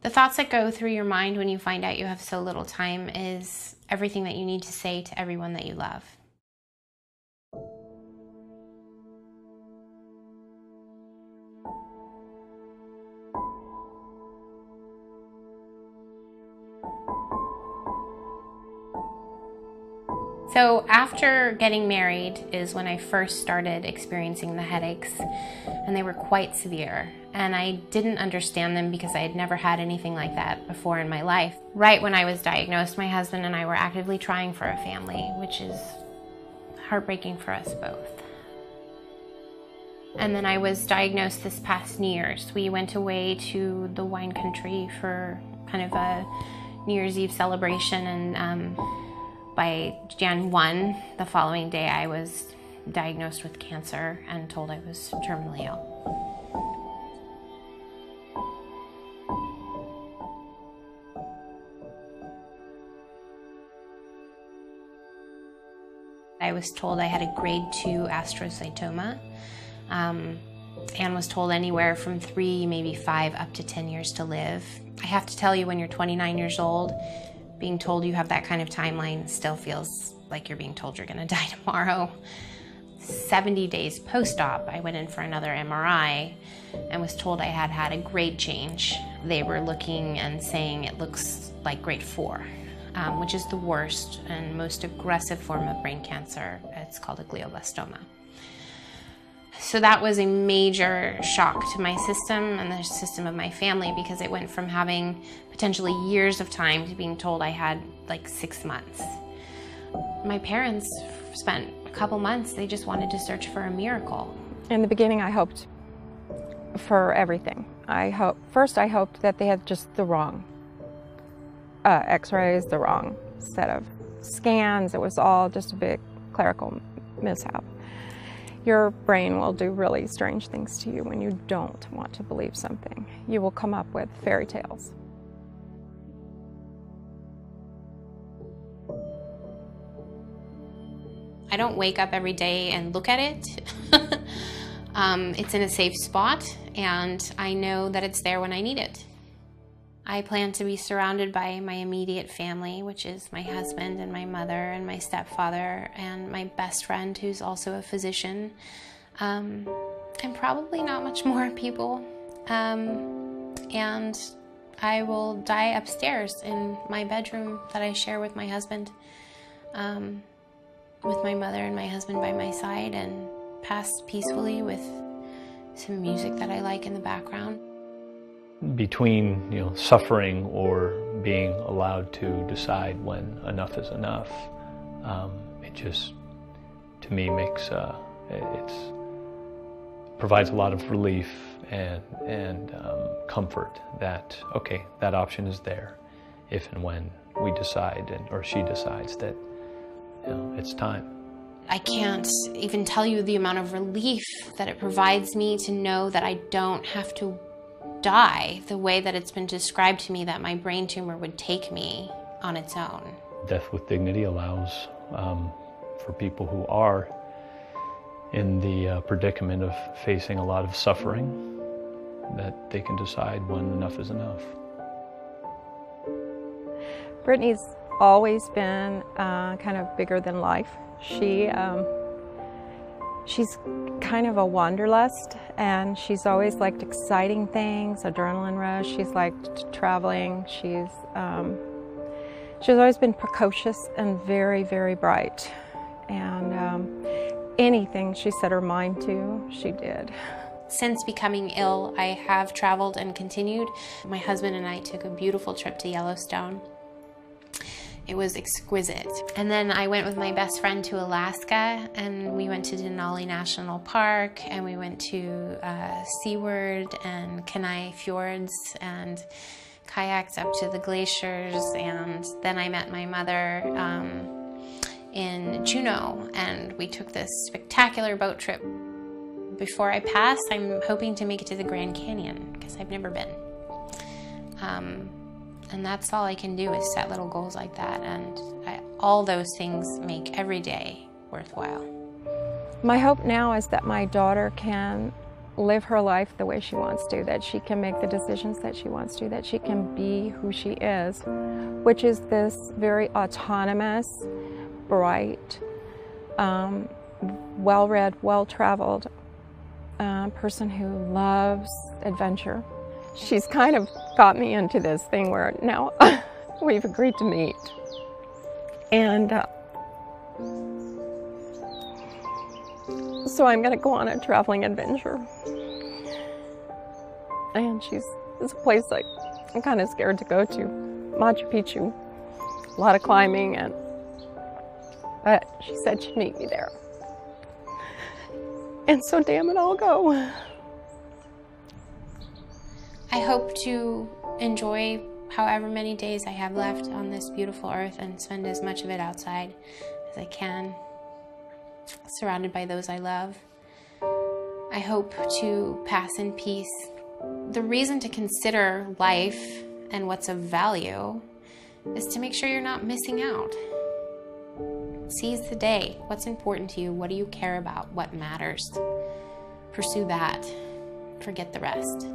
The thoughts that go through your mind when you find out you have so little time is everything that you need to say to everyone that you love. So after getting married is when I first started experiencing the headaches, and they were quite severe. And I didn't understand them because I had never had anything like that before in my life. Right when I was diagnosed, my husband and I were actively trying for a family, which is heartbreaking for us both. And then I was diagnosed this past New Year's. We went away to the wine country for kind of a New Year's Eve celebration, and by Jan 1, the following day, I was diagnosed with cancer and told I was terminally ill. I was told I had a grade 2 astrocytoma, and was told anywhere from 3, maybe 5, up to 10 years to live. I have to tell you, when you're 29 years old, being told you have that kind of timeline still feels like you're being told you're gonna die tomorrow. 70 days post-op, I went in for another MRI and was told I had had a grade change. They were looking and saying it looks like grade 4, which is the worst and most aggressive form of brain cancer. It's called a glioblastoma. So that was a major shock to my system and the system of my family, because it went from having potentially years of time to being told I had like 6 months. My parents spent a couple months, they just wanted to search for a miracle. In the beginning, I hoped for everything. First, I hoped that they had just the wrong x-rays, the wrong set of scans. It was all just a big clerical mishap. Your brain will do really strange things to you when you don't want to believe something. You will come up with fairy tales. I don't wake up every day and look at it. It's in a safe spot, and I know that it's there when I need it. I plan to be surrounded by my immediate family, which is my husband and my mother and my stepfather and my best friend, who's also a physician, and probably not much more people. And I will die upstairs in my bedroom that I share with my husband, with my mother and my husband by my side, and pass peacefully with some music that I like in the background. Between suffering or being allowed to decide when enough is enough, it just, to me, makes provides a lot of relief and comfort that, okay, that option is there if and when we decide, or she decides that it's time. I can't even tell you the amount of relief that it provides me to know that I don't have to die the way that it's been described to me that my brain tumor would take me on its own. Death with dignity allows for people who are in the predicament of facing a lot of suffering, that they can decide when enough is enough. Brittany's always been kind of bigger than life. She's kind of a wanderlust, and she's always liked exciting things, adrenaline rush. She's liked traveling. She's always been precocious and very, very bright. And anything she set her mind to, she did. Since becoming ill, I have traveled and continued. My husband and I took a beautiful trip to Yellowstone. It was exquisite. And then I went with my best friend to Alaska, and we went to Denali National Park, and we went to Seaward and Kenai Fjords and kayaked up to the glaciers. And then I met my mother in Juneau, and we took this spectacular boat trip. Before I pass, I'm hoping to make it to the Grand Canyon, because I've never been. And that's all I can do, is set little goals like that, and all those things make every day worthwhile. My hope now is that my daughter can live her life the way she wants to, that she can make the decisions that she wants to, that she can be who she is, which is this very autonomous, bright, well-read, well-traveled person who loves adventure. She's kind of got me into this thing where now we've agreed to meet. And so I'm going to go on a traveling adventure. And it's a place I'm kind of scared to go to, Machu Picchu. A lot of climbing, but she said she'd meet me there. And so damn it, I'll go. I hope to enjoy however many days I have left on this beautiful earth and spend as much of it outside as I can, surrounded by those I love. I hope to pass in peace. The reason to consider life and what's of value is to make sure you're not missing out. Seize the day. What's important to you? What do you care about? What matters? Pursue that. Forget the rest.